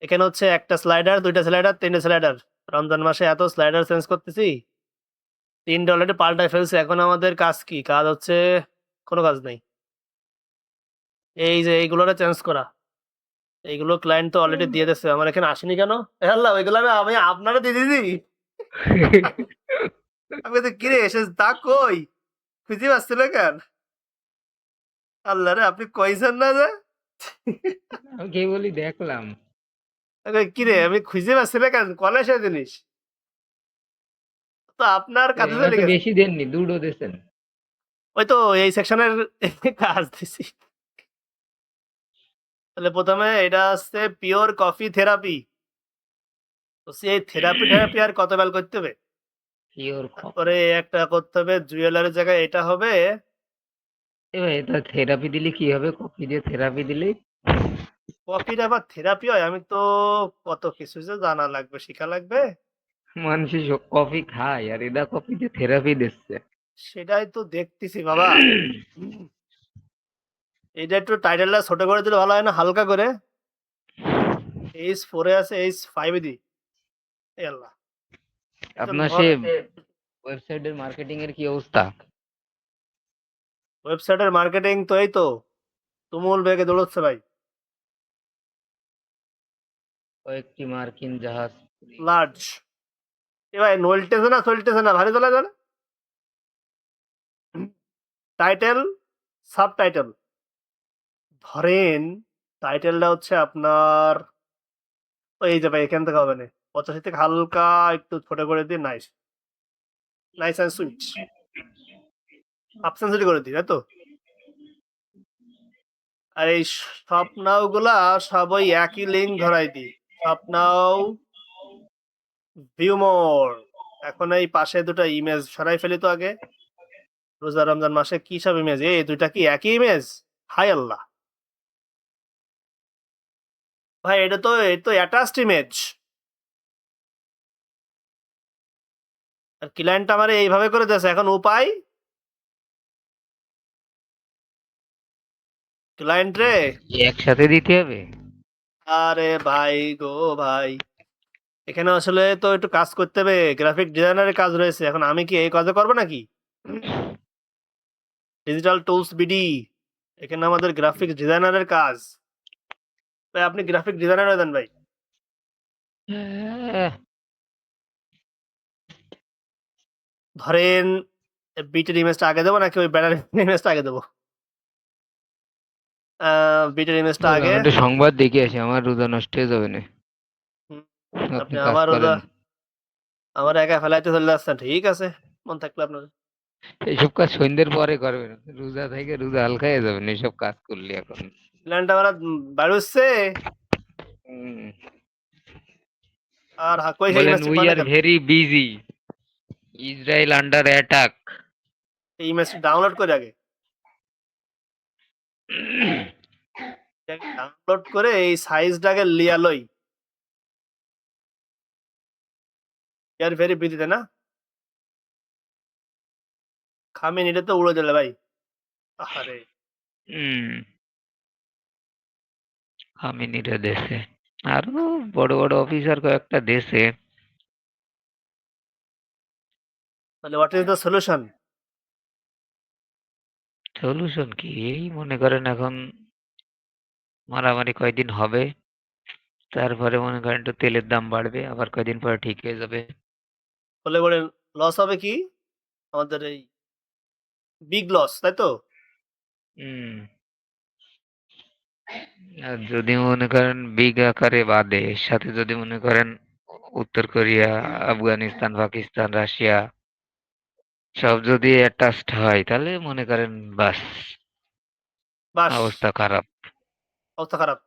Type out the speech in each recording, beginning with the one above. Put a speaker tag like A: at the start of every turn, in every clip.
A: এখানে হচ্ছে একটা স্লাইডার, 2টা স্লাইডার, 3টে স্লাইডার। রমজান মাসে এত স্লাইডার চেঞ্জ করতেছি, 3টে অলরেডি পাল্টায় ফেলছে। এখন আমাদের কাজ কি? কাজ হচ্ছে কোনো কাজ নেই। এই যে এইগুলোরে চেঞ্জ করা, এইগুলো ক্লায়েন্ট তো অলরেডি দিয়ে দিচ্ছে, আমার এখানে আসেনি কেন? আল্লাহ, ওইগুলো আমি আপনারা দিয়ে দিছি। আমি তো কিরে এসে তা কই খুঁজে পাচ্ছিল কেন? আল্লাহ রে, আপনি কইছেন না যে?
B: আমি কেবলই দেখলাম।
A: আমি কই, কিরে আমি খুঁজে পাচ্ছি না কেন? কলে সে জিনিস তো আপনার কাছে
B: এবার
A: চলে
B: তো
A: গেছে।
B: বেশি দেননি, 2টো দিয়েছেন।
A: ওই তো এই সেকশনের কাজ দিছি। তাহলে প্রথমে এটা হচ্ছে পিওর কফি থেরাপি। তো সেই থেরাপি থেরাপি আর কত বেল করতে হবে?
B: Pure coffee.
A: তারপরে একটা করতে হবে জুয়েলারির জায়গায়, এটা হবে।
B: এবার এটা থেরাপি দিলে কি হবে? কফি দিয়ে থেরাপি দিলে
A: কফির আবার থেরাপি হয়? আমি তো কত কিছু যে জানা লাগবে, শিখা লাগবে।
B: মানুষ কফি খায়, আর এরা কফি দিয়ে থেরাপি দিচ্ছে।
A: সেটাই তো দেখতেছি বাবা। এইটা একটু টাইটেলটা ছোট করে দিলে ভালো হয় না? হালকা করে। H4 এ আছে, H5 এ দিই। এই আল্লাহ, একজন
B: আপনার সে
A: ভর।
B: ওয়েবসাইটের মার্কেটিং এর কি অবস্থা?
A: ওয়েবসাইটের মার্কেটিং তো এই তো তুমুল বেগে দৌড়চ্ছে ভাই।
B: কয়েকটি মার্কিন জাহাজ।
A: লার্জ। এ ভাই নলতেছে না, চলতেছে না, ভারী চলে যাবে। Title, subtitle. ধরেন টাইটেলটা হচ্ছে আপনার এই যে ভাই, এখান থেকে হবে না। 85 থেকে হালকা একটু ছোট করে দিই। Nice, nice and sweet. Half century করে দিই, তাই তো? আর এই স্বপ্নাও গুলা সব ওই একই লিঙ্ক ধরাই দিই। স্বপ্নাও ভিউ মোর। এখন এই পাশে দুটো ইমেজ সরাই ফেলি তো আগে। রোজা রমজান মাসে কি সব ইমেজ, এই দুইটা কি একই ইমেজ? হাই আল্লাহ ভাই, এটা তো এই তো অ্যাটাচড ইমেজ। আর ক্লায়েন্ট আমার এইভাবে করে দিয়েছে, এখন উপায় ক্লায়েন্ট রে।
B: একসাথে দিতে হবে?
A: আরে ভাই গো ভাই, এখানে আসলে তো একটু কাজ করতে হবে, গ্রাফিক ডিজাইনারের কাজ রয়েছে। এখন আমি কি এই কাজে করবো নাকি? ডিজিটাল টুলস বিডি, এখানে আমাদের গ্রাফিক ডিজাইনারের কাজ। ভাই আপনি গ্রাফিক ডিজাইনার হয়ে দেন ভাই। ধরেন বিটের ইমেজটা আগে দেবো নাকি ওই ব্যানার ইমেজটা আগে দেবো? বিটের ইমেজটা
B: আমি
A: আগে।
B: একটু সংবাদ দেখে আসি, আমার রোজা নষ্ট হয়ে যাবে না।
A: হুম,
B: আপনি
A: আপনি
B: কাজ
A: আমার
B: করেন।
A: আমার একা ফেলাইতে চলে যাচ্ছেন, ঠিক আছে, মন থাকলে আপনার।
B: এইসব কাজ সন্ধ্যের পরে করবেন, রোজা থেকে রোজা হালকা হয়ে যাবেন এইসব কাজ করলে এখন।
A: প্ল্যানটা আমার বাড়ি হচ্ছে।
B: হুম।
A: আর কই সেই
B: বলেন
A: ইমেজ
B: উই
A: করে
B: আর
A: দেখেন।
B: Very busy, Israel under attack.
A: এই ইমেজটা ডাউনলোড করে আগে, ডাউনলোড করে এই সাইজটাকে লিয়া লই। ইয়ার ভেরি বিদিতে না, খামিন এটা তো উড়ে দিলে ভাই। আরে
B: হুম। আমিনিরা দেশে, আরো বড় বড় অফিসার কয়েকটা দেশে।
A: তাহলে what is the solution?
B: Solution কি? এই মনে করেন এখন মারামারি কয়দিন হবে, তারপরে মনে করেন একটু তেলের দাম বাড়বে, আবার কয়দিন পরে ঠিক হয়ে যাবে।
A: বলে বলে লস হবে কি আমাদের? এই বিগ লস, তাই তো?
B: হুম। আর যদি মনে করেন বিগ আকারে বাদে, এর সাথে যদি মনে করেন উত্তর কোরিয়া, আফগানিস্তান, পাকিস্তান, রাশিয়া সব যদি অ্যাটাচড হয়, তাহলে মনে করেন বাস,
A: বাস,
B: অবস্থা খারাপ।
A: অবস্থা খারাপ।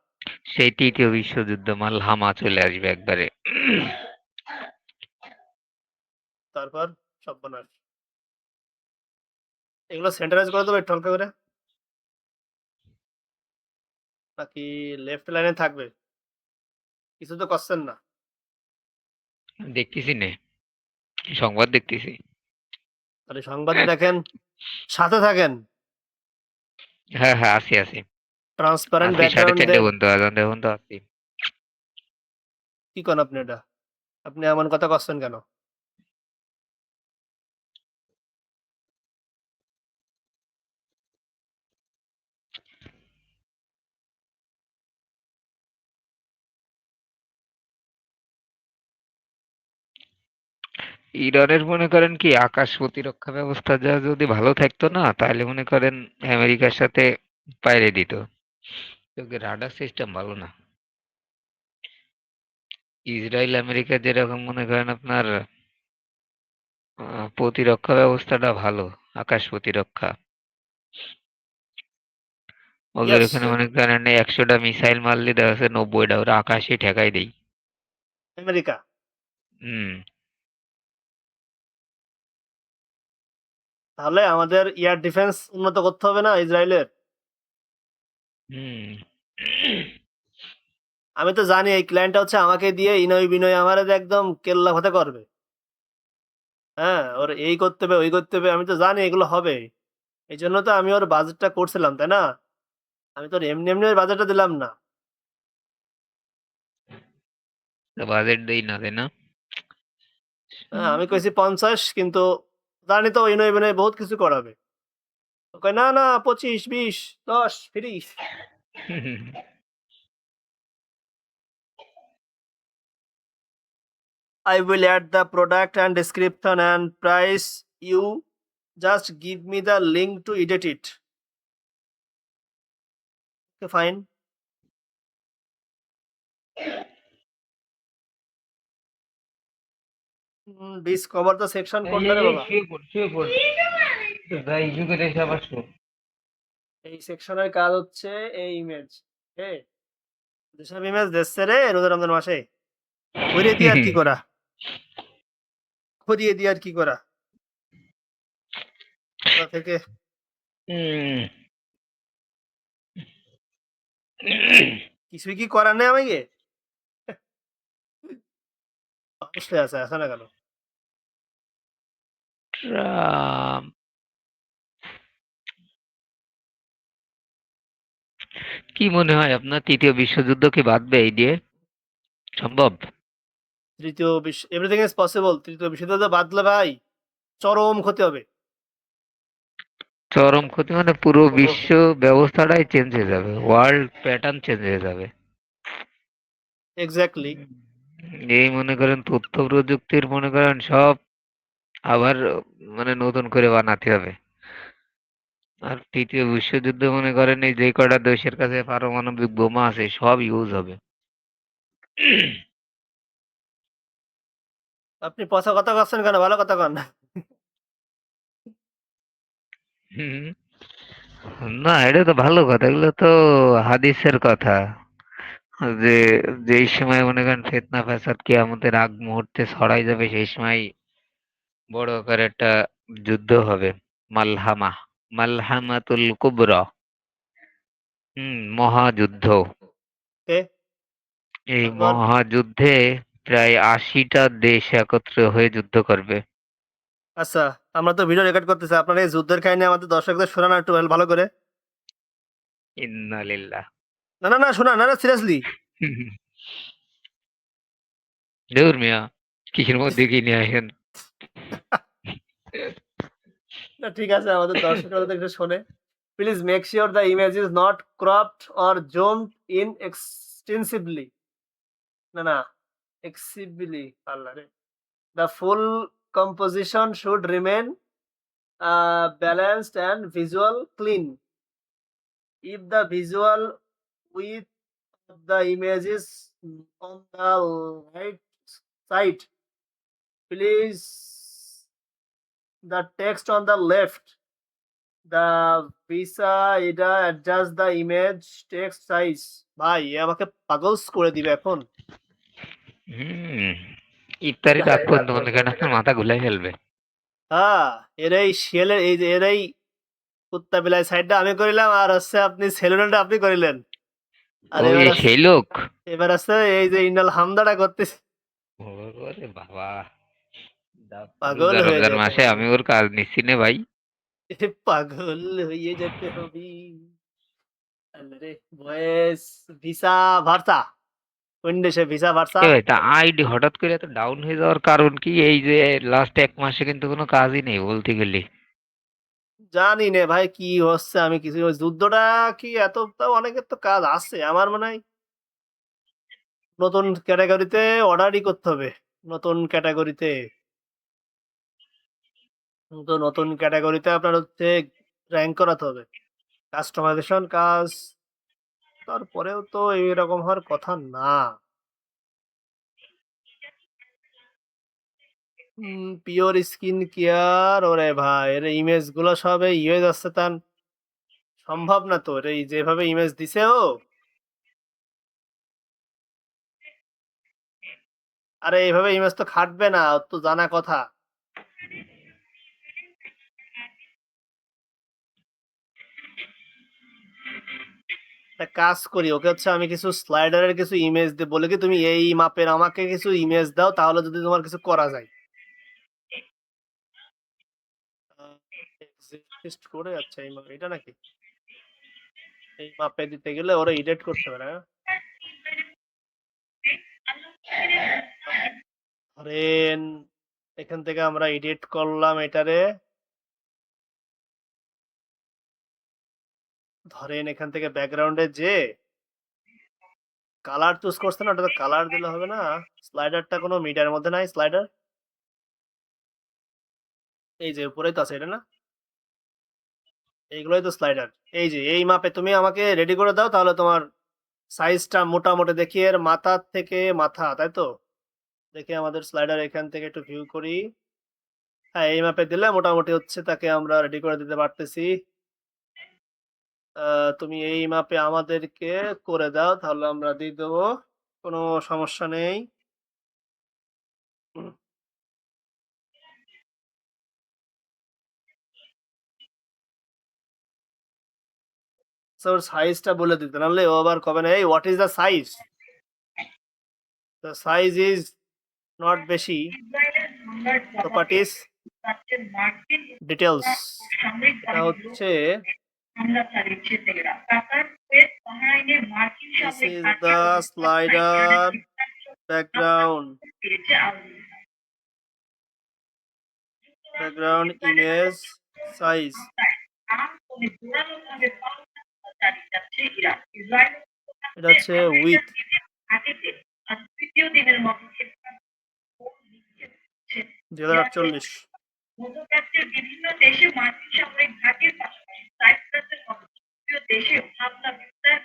B: সেই তৃতীয় বিশ্বযুদ্ধ মাল হামা চলে আসবে একবারে।
A: তারপর সব বানার এগুলো সেন্টারাইজ করে দেবে একটু হালকা করে, নাকি লেফট লাইনে থাকবে? কিছু তো করছেন না।
B: দেখতেছি নে, সংবাদ দেখতেছি।
A: তাহলে সংবাদে দেখেন, সাথে থাকেন।
B: হ্যাঁ হ্যাঁ, আছি আছি।
A: ট্রান্সপারেন্ট
B: আছি, সাড়ে
A: ব্যাকগ্রাউন্ড
B: চারটে
A: দিয়ে।
B: পর্যন্ত, আজান দেওয়া পর্যন্ত আছি।
A: কি কন আপনি এটা? আপনি এমন কথা কচ্ছেন কেন?
B: ইরানের মনে করেন কি আকাশ প্রতিরক্ষা ব্যবস্থা যা যদি ভালো থাকতো না তাহলে মনে করেন আমেরিকার সাথে পাইরে দিত। ওদের রাডার সিস্টেম ভালো না। ইসরায়েল আমেরিকা যেরকম মনে করেন আপনার প্রতিরক্ষা ব্যবস্থাটা ভালো, আকাশ প্রতিরক্ষা। ওদের
A: ইয়েস,
B: ওখানে মনে করেন ১০০টা মিসাইল মারলে দেখা যাচ্ছে ৯০টা ওরা আকাশে ঠেকাই দেয়।
A: আমেরিকা।
B: হুম।
A: তাহলে আমাদের এয়ার ডিফেন্স উন্নত করতে হবে না ইসরায়েলের?
B: হুম।
A: আমি তো জানি এই ক্লায়েন্টটা হচ্ছে আমাকে দিয়ে ইনয় বিনয় আমার একদম কেল্লা ফতে করবে। হ্যাঁ, ওর এই করতে হবে, ওই করতে হবে। আমি তো জানি এগুলো হবে। এইজন্য তো আমি ওর বাজেটটা করছিলাম, তাই না? আমি তো আর এমনি ওর বাজেটটা দিলাম না।
B: বাজেট দেই না তাই না?
A: হ্যাঁ, আমি কইছি ৫০ কিন্তু জানি তো ইনয় বিনয় বহুত কিছু করাবে। ও কয়, "না, না ২৫, ২০, ১০ free." I will add the product and description and price. You just give me the link to edit it. Okay, fine. Discover the section কোনটা রে বাবা?
B: শুয়ে পড়। ভাই ইস্যু করে এসে আবার শো।
A: এই সেকশনের কাজ হচ্ছে এই ইমেজ। ওকে? যেসব ইমেজ দিচ্ছে রে রোজা রমজান মাসে, করিয়ে দিয়ে আর কি করা? করিয়ে দিয়ে আর কি করা? কোথা থেকে
B: হুম।
A: কিছুই কি করার নেই আমাকে? অবশ্যই আছে, আছে না কেন?
B: ট্রাম্প কি মনে হয় আপনার ৩য় বিশ্বযুদ্ধ কি বাঁধবে এই দিয়ে? সম্ভব?
A: তৃতীয় বিশ্ব এভরিথিং ইজ পসিবল। তৃতীয় বিশ্বযুদ্ধ বাদলে ভাই চরম ক্ষতি হবে।
B: চরম ক্ষতি মানে পুরো বিশ্ব ব্যবস্থাটাই চেঞ্জ হয়ে যাবে। ওয়ার্ল্ড প্যাটার্ন চেঞ্জ হয়ে যাবে।
A: এক্সাক্টলি।
B: এই মনে করেন তথ্য প্রযুক্তির মনে করেন সব আবার মানে নতুন করে বানাতে হবে। আর ৩য় বিশ্বযুদ্ধে মনে করেন এই যে কয়টা দেশের কাছে পারমাণবিক বোমা আছে সব ইউজ হবে।
A: আপনি পচা কথা কচ্ছেন কেন? ভালো কথা কন।
B: হুম। না এটা তো ভালো কথা। এগুলো তো হাদিসের কথা। যে যেই সময় মনে করেন ফিতনা ফাসাদ কিয়ামতের আগ মুহূর্তে ছড়াই যাবে সেই সময় বড় আকারে একটা যুদ্ধ হবে। মালহামা। মালহামাতুল কুবরা। মহাযুদ্ধ।
A: ওকে,
B: এই
A: তারপর?
B: মহাযুদ্ধে প্রায় ৮০টা দেশ একত্র হয়ে যুদ্ধ করবে।
A: আচ্ছা, আমরা তো ভিডিও রেকর্ড করতেছি। আপনার এই যুদ্ধের কাহিনী আমাদের দর্শকদের শোনান একটু ভালো করে।
B: ইন্না লিল্লাহ।
A: না, না, না শোনান, না, না সিরিয়াসলি।
B: ধুর মিয়া কিসের মধ্যে কি নিয়ে আসেন?
A: না ঠিক আছে, আমাদের দর্শকরা যাতে একটু শোনে। Please make sure the image is not cropped or zoomed in extensively. না, না, এক্সিভলি আল্লাহরে। The full composition should remain balanced and visual clean. If the visual width of the image is on the right side, please the text on the left. The visa এটা adjust the image text size. ভাই এ আমাকে পাগলস করে দিবে এখন।
B: হুম। ইফতারির আগ পর্যন্ত মনে করেন আপনার মাথা ঘুলাই ফেলবে।
A: হ্যাঁ, এর এই শিয়ালের এই যে এর এই কুত্তা বিলাই সাইডটা আমি করিলাম আর হচ্ছে আপনি সেলুনটা আপনি করিলেন। আর
B: ওই সেই লোক।
A: এবার আছে এই যে ইনাল হামদাটা করতেছে।
B: ওরে বাবা!
A: পাগল
B: রোজা
A: হয়ে
B: রমজান
A: যেতে
B: মাসে
A: হবে।
B: আমি ওর কাজ নিচ্ছি নে ভাই।
A: পাগল হয়ে যেতে হবে। আরে বয়েস ভিসা ভার্সা কোন দেশে ভিসা ভার্সা?
B: ভাই তা আইডি হঠাৎ করে এত ডাউন হয়ে যাওয়ার কারণ কি? এই যে লাস্ট ১ মাসে কিন্তু কোনো কাজই নেই বলতে গেলে।
A: জানি না ভাই কি হচ্ছে আমি কিছু ওই যুদ্ধটা কি এত তাও অনেকের তো কাজ আছে। আমার মনে হয় নতুন ক্যাটেগরিতে অর্ডারই করতে হবে। নতুন ক্যাটেগরিতে। তো নতুন ক্যাটেগরিতে আপনার হচ্ছে র‍্যাংক করাতে হবে। কাস্টমাইজেশন কাজ তারপরেও তো এরকম হওয়ার কথা না। পিওর স্কিন কেয়ার ওরে ভাই এর ইমেজ গুলো সব এই হয়ে যাচ্ছে তান সম্ভব না তো এই যেভাবে ইমেজ দিছে ও আরে এইভাবে ইমেজ তো খাটবে না ওর তো জানা কথা একটা কাজ করি ওকে হচ্ছে আমি কিছু স্লাইডারের কিছু ইমেজ দিয়ে বলে কি তুমি এই মাপের আমাকে কিছু ইমেজ দাও তাহলে যদি তোমার কিছু করা যায় এক্সিস্ট করে আচ্ছা এই মাপে এটা নাকি এই মাপে দিতে গেলে ওরা এডিট করতে পারে না ধরেন এখান থেকে আমরা এডিট করলাম এটারে ধরেন এখান থেকে ব্যাকগ্রাউন্ডে যে কালার চুজ করছে না ওটাতে কালার দিলে হবে না স্লাইডারটা কোনো মিডিয়ার মধ্যে নাই স্লাইডার এই যে উপরেই তো আছে এটা না এইগুলোই তো স্লাইডার এই যে এই মাপে তুমি আমাকে রেডি করে দাও তাহলে তোমার সাইজটা মোটামুটি দেখি এর মাথার থেকে মাথা তাই তো দেখি আমাদের স্লাইডার এখান থেকে একটু ভিউ করি হ্যাঁ এই মাপে দিলে মোটামুটি হচ্ছে তাকে আমরা রেডি করে দিতে পারতেছি তুমি এই মাপে আমাদেরকে করে দাও তাহলে আমরা দিয়ে দেবো কোনো সমস্যা নেই ওর সাইজটা বলে দিতে নাহলে ও আবার কবে না এই what is the size the size is not বেশি প্রপার্টিস ডিটেলস এটা হচ্ছে this is the slider background image size এটা হচ্ছে width 2048
C: মধ্যপ্রাচ্যের বিভিন্ন দেশে মার্কিন সামরিক ঘাঁটির পাশাপাশি সাইপ্রাসের মতো তৃতীয় দেশে হামলা বিস্তার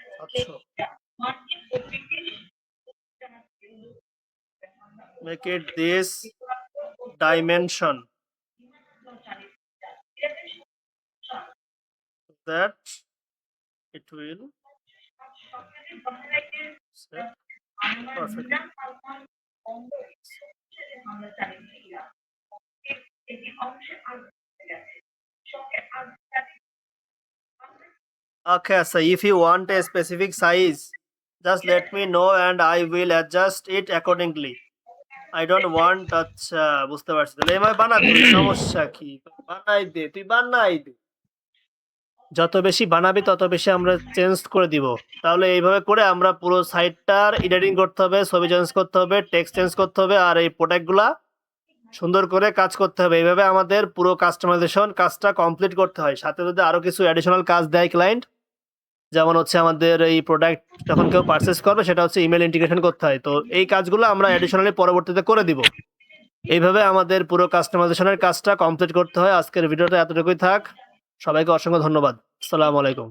C: মার্কিন কূটনীতিক
A: make it this dimension that it will set perfectly okay so if you want a specific size just let me know and I will adjust it accordingly I don't want আচ্ছা বুঝতে পারছি তাহলে এভাবে বানাতে সমস্যা কি বানাই দে তুই বানাই দে যত বেশি বানাবি তত বেশি আমরা চেঞ্জ করে দিব তাহলে এইভাবে করে আমরা পুরো সাইটটার এডিটিং করতে হবে ছবি চেঞ্জ করতে হবে টেক্সট চেঞ্জ করতে হবে আর এই প্রোডাক্টগুলা সুন্দর করে কাজ করতে হবে এইভাবে আমাদের পুরো কাস্টমাইজেশন কাজটা কমপ্লিট করতে হয় সাথে যদি আরো কিছু অ্যাডিশনাল কাজ দেয় ক্লায়েন্ট যেমন হচ্ছে আমাদের এই প্রোডাক্ট যখন কেউ পারচেস করবে সেটা হচ্ছে ইমেল ইন্টিগ্রেশন করতে হয় তো এই কাজগুলো আমরা অ্যাডিশনালি পরবর্তীতে করে দিব এইভাবে আমাদের পুরো কাস্টমাইজেশনের কাজটা কমপ্লিট করতে হয় আজকের ভিডিওটা এতটুকুই থাক সবাইকে অসংখ্য ধন্যবাদ আসসালামু আলাইকুম